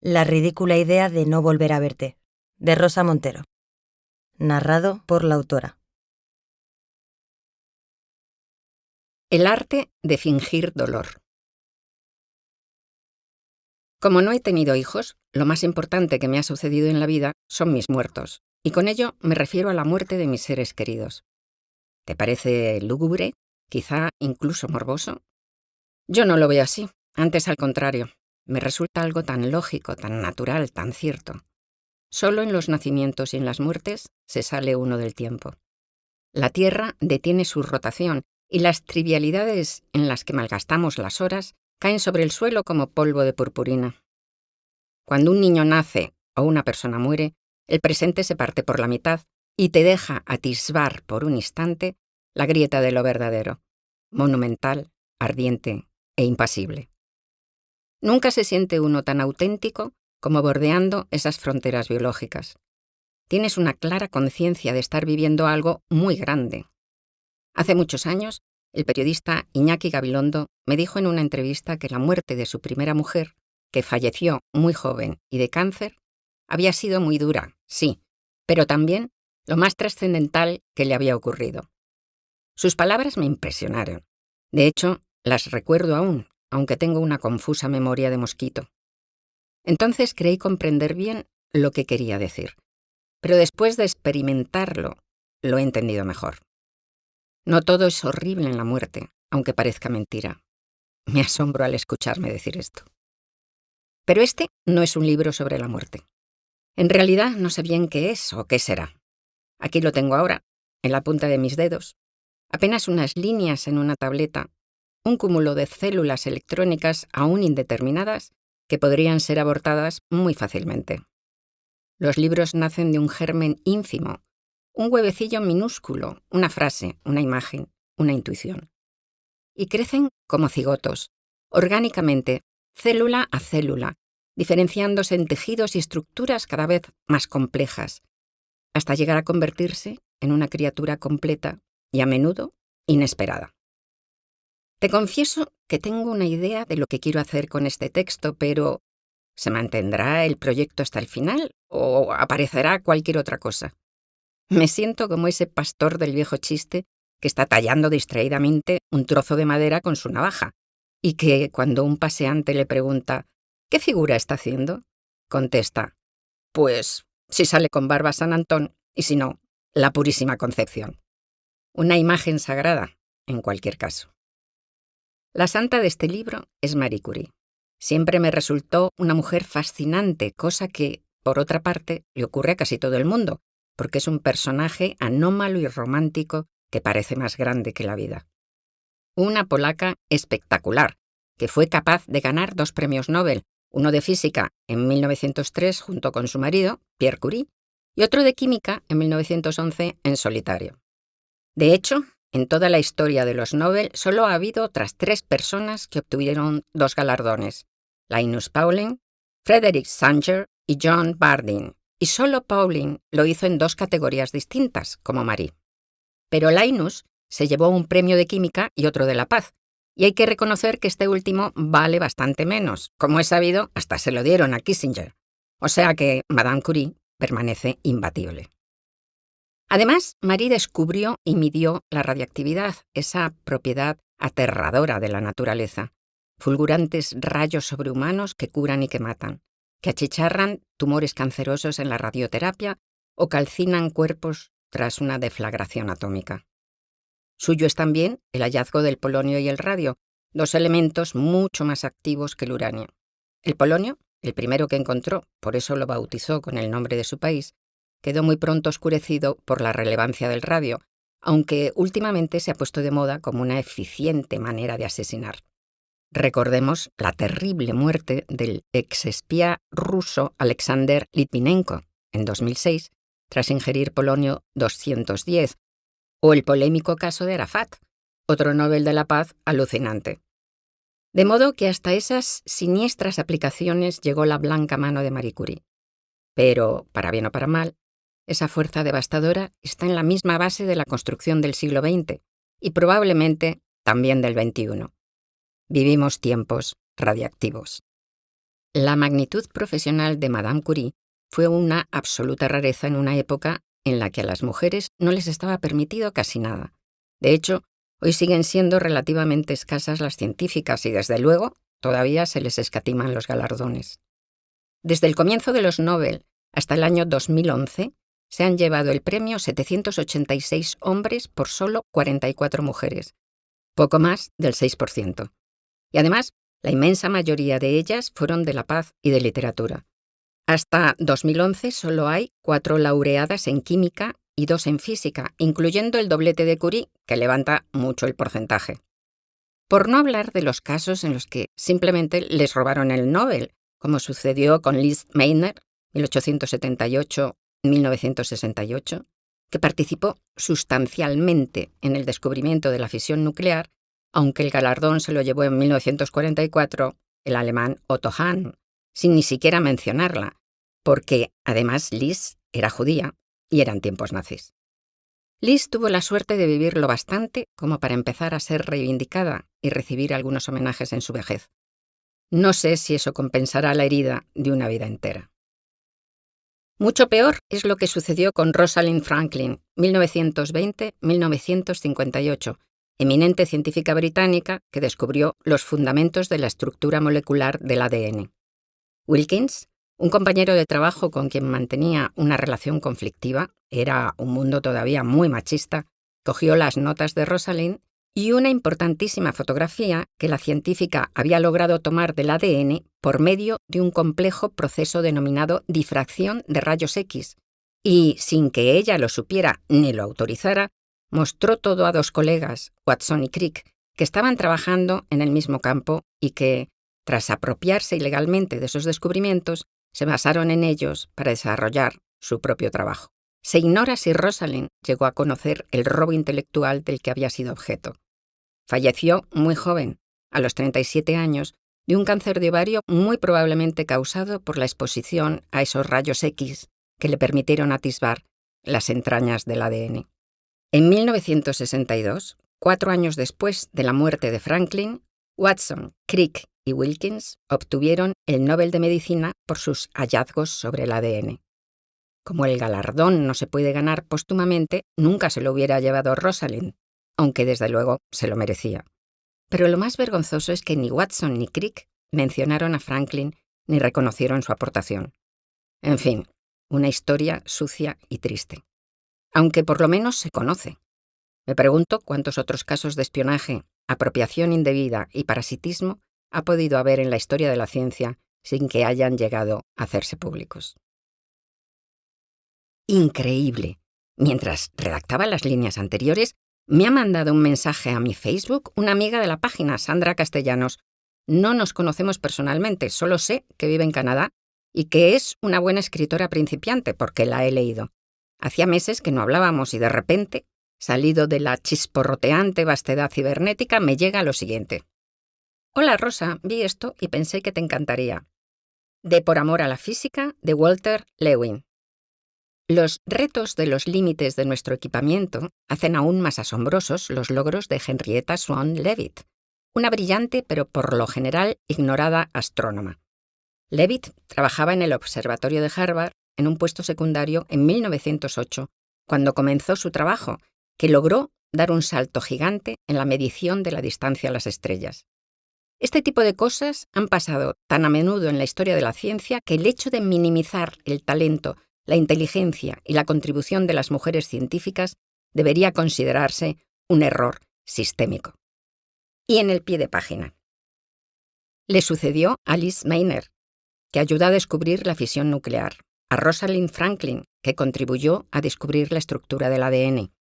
La ridícula idea de no volver a verte, de Rosa Montero. Narrado por la autora. El arte de fingir dolor. Como no he tenido hijos, lo más importante que me ha sucedido en la vida son mis muertos, y con ello me refiero a la muerte de mis seres queridos. ¿Te parece lúgubre? ¿Quizá incluso morboso? Yo no lo veo así, antes al contrario. Me resulta algo tan lógico, tan natural, tan cierto. Solo en los nacimientos y en las muertes se sale uno del tiempo. La Tierra detiene su rotación y las trivialidades en las que malgastamos las horas caen sobre el suelo como polvo de purpurina. Cuando un niño nace o una persona muere, el presente se parte por la mitad y te deja atisbar por un instante la grieta de lo verdadero, monumental, ardiente e impasible. Nunca se siente uno tan auténtico como bordeando esas fronteras biológicas. Tienes una clara conciencia de estar viviendo algo muy grande. Hace muchos años, el periodista Iñaki Gabilondo me dijo en una entrevista que la muerte de su primera mujer, que falleció muy joven y de cáncer, había sido muy dura, sí, pero también lo más trascendental que le había ocurrido. Sus palabras me impresionaron. De hecho, las recuerdo aún, aunque tengo una confusa memoria de mosquito. Entonces creí comprender bien lo que quería decir, pero después de experimentarlo, lo he entendido mejor. No todo es horrible en la muerte, aunque parezca mentira. Me asombro al escucharme decir esto. Pero este no es un libro sobre la muerte. En realidad no sé bien qué es o qué será. Aquí lo tengo ahora, en la punta de mis dedos. Apenas unas líneas en una tableta, un cúmulo de células electrónicas aún indeterminadas que podrían ser abortadas muy fácilmente. Los libros nacen de un germen ínfimo, un huevecillo minúsculo, una frase, una imagen, una intuición. Y crecen como cigotos, orgánicamente, célula a célula, diferenciándose en tejidos y estructuras cada vez más complejas, hasta llegar a convertirse en una criatura completa y a menudo inesperada. Te confieso que tengo una idea de lo que quiero hacer con este texto, pero ¿se mantendrá el proyecto hasta el final o aparecerá cualquier otra cosa? Me siento como ese pastor del viejo chiste que está tallando distraídamente un trozo de madera con su navaja y que, cuando un paseante le pregunta ¿qué figura está haciendo?, contesta: pues, si sale con barba San Antón y si no, la Purísima Concepción. Una imagen sagrada, en cualquier caso. La santa de este libro es Marie Curie. Siempre me resultó una mujer fascinante, cosa que, por otra parte, le ocurre a casi todo el mundo, porque es un personaje anómalo y romántico que parece más grande que la vida. Una polaca espectacular, que fue capaz de ganar 2 premios Nobel, uno de física en 1903 junto con su marido, Pierre Curie, y otro de química en 1911 en solitario. De hecho, en toda la historia de los Nobel solo ha habido otras 3 personas que obtuvieron 2 galardones: Linus Pauling, Frederick Sanger y John Bardeen, y solo Pauling lo hizo en 2 categorías distintas, como Marie. Pero Linus se llevó un premio de química y otro de la paz, y hay que reconocer que este último vale bastante menos. Como he sabido, hasta se lo dieron a Kissinger. O sea que Madame Curie permanece imbatible. Además, Marie descubrió y midió la radiactividad, esa propiedad aterradora de la naturaleza. Fulgurantes rayos sobrehumanos que curan y que matan, que achicharran tumores cancerosos en la radioterapia o calcinan cuerpos tras una deflagración atómica. Suyo es también el hallazgo del polonio y el radio, 2 elementos mucho más activos que el uranio. El polonio, el primero que encontró, por eso lo bautizó con el nombre de su país, quedó muy pronto oscurecido por la relevancia del radio, aunque últimamente se ha puesto de moda como una eficiente manera de asesinar. Recordemos la terrible muerte del exespía ruso Alexander Litvinenko en 2006, tras ingerir polonio 210, o el polémico caso de Arafat, otro Nobel de la Paz alucinante. De modo que hasta esas siniestras aplicaciones llegó la blanca mano de Marie Curie. Pero, para bien o para mal, esa fuerza devastadora está en la misma base de la construcción del siglo XX y probablemente también del XXI. Vivimos tiempos radiactivos. La magnitud profesional de Madame Curie fue una absoluta rareza en una época en la que a las mujeres no les estaba permitido casi nada. De hecho, hoy siguen siendo relativamente escasas las científicas y, desde luego, todavía se les escatiman los galardones. Desde el comienzo de los Nobel hasta el año 2011, se han llevado el premio 786 hombres por solo 44 mujeres, poco más del 6%. Y además, la inmensa mayoría de ellas fueron de la paz y de literatura. Hasta 2011 solo hay 4 laureadas en química y 2 en física, incluyendo el doblete de Curie, que levanta mucho el porcentaje. Por no hablar de los casos en los que simplemente les robaron el Nobel, como sucedió con Lise Meitner, 1878-1968, que participó sustancialmente en el descubrimiento de la fisión nuclear, aunque el galardón se lo llevó en 1944 el alemán Otto Hahn, sin ni siquiera mencionarla, porque además Lise era judía y eran tiempos nazis. Lise tuvo la suerte de vivir lo bastante como para empezar a ser reivindicada y recibir algunos homenajes en su vejez. No sé si eso compensará la herida de una vida entera. Mucho peor es lo que sucedió con Rosalind Franklin, 1920-1958, eminente científica británica que descubrió los fundamentos de la estructura molecular del ADN. Wilkins, un compañero de trabajo con quien mantenía una relación conflictiva, era un mundo todavía muy machista, cogió las notas de Rosalind y una importantísima fotografía que la científica había logrado tomar del ADN por medio de un complejo proceso denominado difracción de rayos X, y, sin que ella lo supiera ni lo autorizara, mostró todo a 2 colegas, Watson y Crick, que estaban trabajando en el mismo campo y que, tras apropiarse ilegalmente de esos descubrimientos, se basaron en ellos para desarrollar su propio trabajo. Se ignora si Rosalind llegó a conocer el robo intelectual del que había sido objeto. Falleció muy joven, a los 37 años, de un cáncer de ovario muy probablemente causado por la exposición a esos rayos X que le permitieron atisbar las entrañas del ADN. En 1962, 4 años después de la muerte de Franklin, Watson, Crick y Wilkins obtuvieron el Nobel de Medicina por sus hallazgos sobre el ADN. Como el galardón no se puede ganar póstumamente, nunca se lo hubiera llevado Rosalind, aunque desde luego se lo merecía. Pero lo más vergonzoso es que ni Watson ni Crick mencionaron a Franklin ni reconocieron su aportación. En fin, una historia sucia y triste. Aunque por lo menos se conoce. Me pregunto cuántos otros casos de espionaje, apropiación indebida y parasitismo ha podido haber en la historia de la ciencia sin que hayan llegado a hacerse públicos. Increíble. Mientras redactaba las líneas anteriores, me ha mandado un mensaje a mi Facebook una amiga de la página, Sandra Castellanos. No nos conocemos personalmente, solo sé que vive en Canadá y que es una buena escritora principiante porque la he leído. Hacía meses que no hablábamos y de repente, salido de la chisporroteante vastedad cibernética, me llega lo siguiente. Hola Rosa, vi esto y pensé que te encantaría. De Por amor a la física, de Walter Lewin. Los retos de los límites de nuestro equipamiento hacen aún más asombrosos los logros de Henrietta Swan Leavitt, una brillante pero por lo general ignorada astrónoma. Leavitt trabajaba en el Observatorio de Harvard en un puesto secundario en 1908, cuando comenzó su trabajo, que logró dar un salto gigante en la medición de la distancia a las estrellas. Este tipo de cosas han pasado tan a menudo en la historia de la ciencia que el hecho de minimizar el talento, la inteligencia y la contribución de las mujeres científicas debería considerarse un error sistémico. Y en el pie de página. Le sucedió a Lise Meitner, que ayudó a descubrir la fisión nuclear, a Rosalind Franklin, que contribuyó a descubrir la estructura del ADN,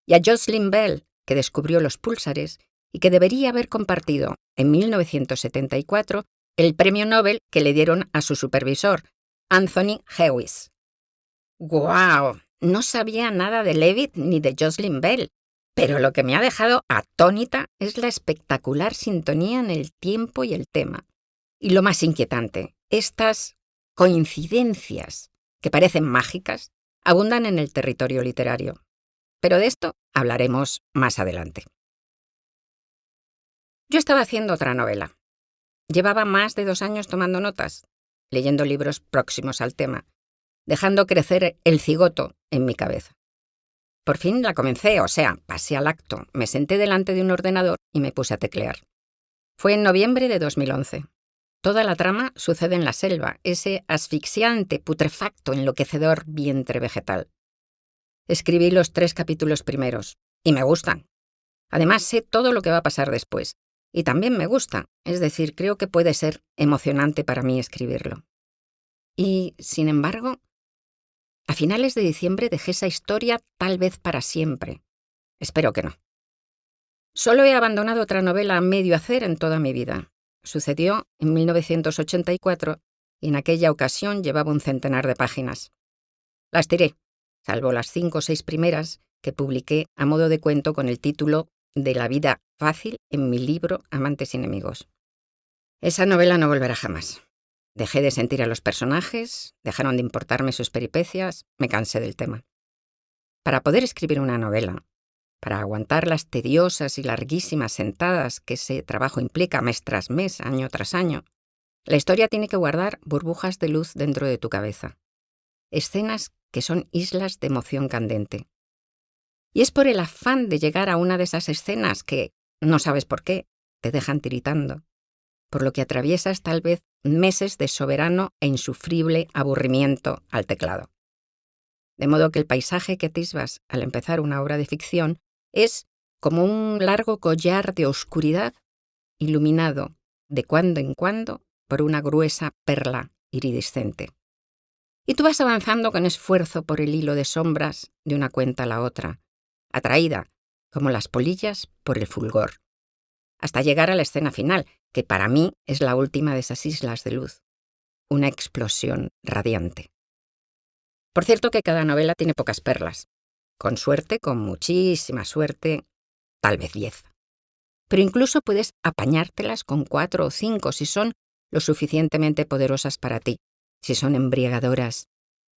y a Jocelyn Bell, que descubrió los púlsares y que debería haber compartido en 1974 el premio Nobel que le dieron a su supervisor, Anthony Hewitt. ¡Guau! No sabía nada de Leavitt ni de Jocelyn Bell, pero lo que me ha dejado atónita es la espectacular sintonía en el tiempo y el tema. Y lo más inquietante, estas coincidencias, que parecen mágicas, abundan en el territorio literario. Pero de esto hablaremos más adelante. Yo estaba haciendo otra novela. Llevaba más de 2 años tomando notas, leyendo libros próximos al tema, dejando crecer el cigoto en mi cabeza. Por fin la comencé, o sea, pasé al acto, me senté delante de un ordenador y me puse a teclear. Fue en noviembre de 2011. Toda la trama sucede en la selva, ese asfixiante, putrefacto, enloquecedor vientre vegetal. Escribí los 3 capítulos primeros, y me gustan. Además, sé todo lo que va a pasar después, y también me gusta, es decir, creo que puede ser emocionante para mí escribirlo. Y, sin embargo, a finales de diciembre dejé esa historia tal vez para siempre. Espero que no. Solo he abandonado otra novela a medio hacer en toda mi vida. Sucedió en 1984 y en aquella ocasión llevaba un centenar de páginas. Las tiré, salvo las 5 o 6 primeras que publiqué a modo de cuento con el título de La vida fácil en mi libro Amantes y enemigos. Esa novela no volverá jamás. Dejé de sentir a los personajes, dejaron de importarme sus peripecias, me cansé del tema. Para poder escribir una novela, para aguantar las tediosas y larguísimas sentadas que ese trabajo implica mes tras mes, año tras año, la historia tiene que guardar burbujas de luz dentro de tu cabeza. Escenas que son islas de emoción candente. Y es por el afán de llegar a una de esas escenas que, no sabes por qué, te dejan tiritando, por lo que atraviesas tal vez meses de soberano e insufrible aburrimiento al teclado. De modo que el paisaje que atisbas al empezar una obra de ficción es como un largo collar de oscuridad iluminado de cuando en cuando por una gruesa perla iridiscente. Y tú vas avanzando con esfuerzo por el hilo de sombras de una cuenta a la otra, atraída, como las polillas, por el fulgor, hasta llegar a la escena final, que para mí es la última de esas islas de luz, una explosión radiante. Por cierto que cada novela tiene pocas perlas. Con suerte, con muchísima suerte, tal vez 10. Pero incluso puedes apañártelas con 4 o 5 si son lo suficientemente poderosas para ti, si son embriagadoras,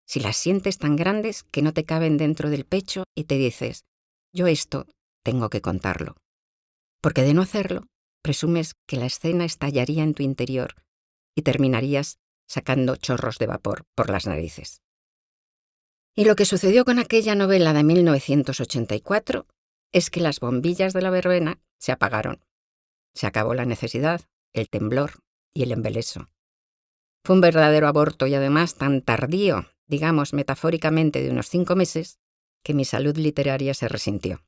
si las sientes tan grandes que no te caben dentro del pecho y te dices, yo esto tengo que contarlo. Porque de no hacerlo, presumes que la escena estallaría en tu interior y terminarías sacando chorros de vapor por las narices. Y lo que sucedió con aquella novela de 1984 es que las bombillas de la verbena se apagaron. Se acabó la necesidad, el temblor y el embeleso. Fue un verdadero aborto y además tan tardío, digamos metafóricamente de unos 5 meses, que mi salud literaria se resintió.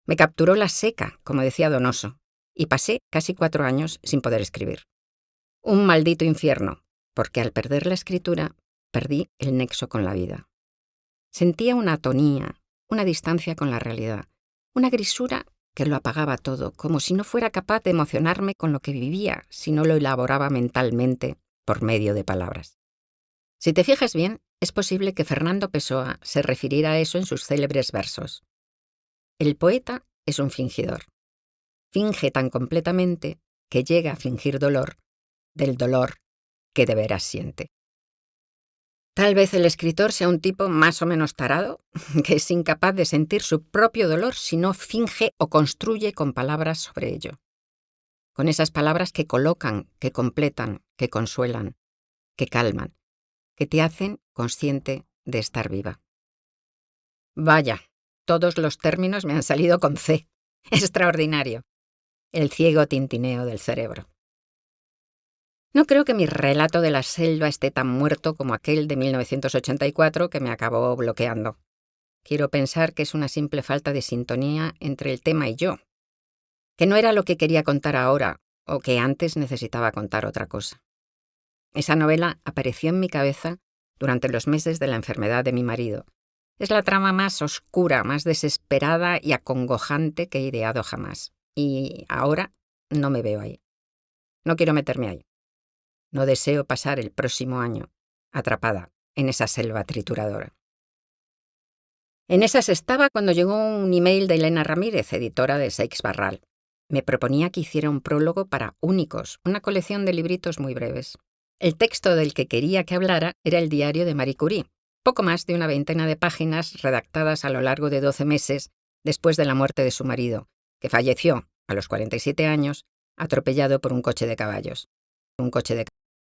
Me capturó la seca, como decía Donoso, y pasé casi 4 años sin poder escribir. Un maldito infierno, porque al perder la escritura, perdí el nexo con la vida. Sentía una atonía, una distancia con la realidad, una grisura que lo apagaba todo, como si no fuera capaz de emocionarme con lo que vivía si no lo elaboraba mentalmente por medio de palabras. Si te fijas bien, es posible que Fernando Pessoa se refiriera a eso en sus célebres versos. El poeta es un fingidor. Finge tan completamente que llega a fingir dolor del dolor que de veras siente. Tal vez el escritor sea un tipo más o menos tarado, que es incapaz de sentir su propio dolor si no finge o construye con palabras sobre ello. Con esas palabras que colocan, que completan, que consuelan, que calman, que te hacen consciente de estar viva. Vaya, todos los términos me han salido con C. Extraordinario. El ciego tintineo del cerebro. No creo que mi relato de la selva esté tan muerto como aquel de 1984 que me acabó bloqueando. Quiero pensar que es una simple falta de sintonía entre el tema y yo, que no era lo que quería contar ahora o que antes necesitaba contar otra cosa. Esa novela apareció en mi cabeza durante los meses de la enfermedad de mi marido. Es la trama más oscura, más desesperada y acongojante que he ideado jamás. Y ahora no me veo ahí. No quiero meterme ahí. No deseo pasar el próximo año atrapada en esa selva trituradora. En esas estaba cuando llegó un email de Elena Ramírez, editora de Seix Barral. Me proponía que hiciera un prólogo para Únicos, una colección de libritos muy breves. El texto del que quería que hablara era el diario de Marie Curie, poco más de una veintena de páginas redactadas a lo largo de 12 meses después de la muerte de su marido, que falleció, a los 47 años, atropellado por un coche de caballos.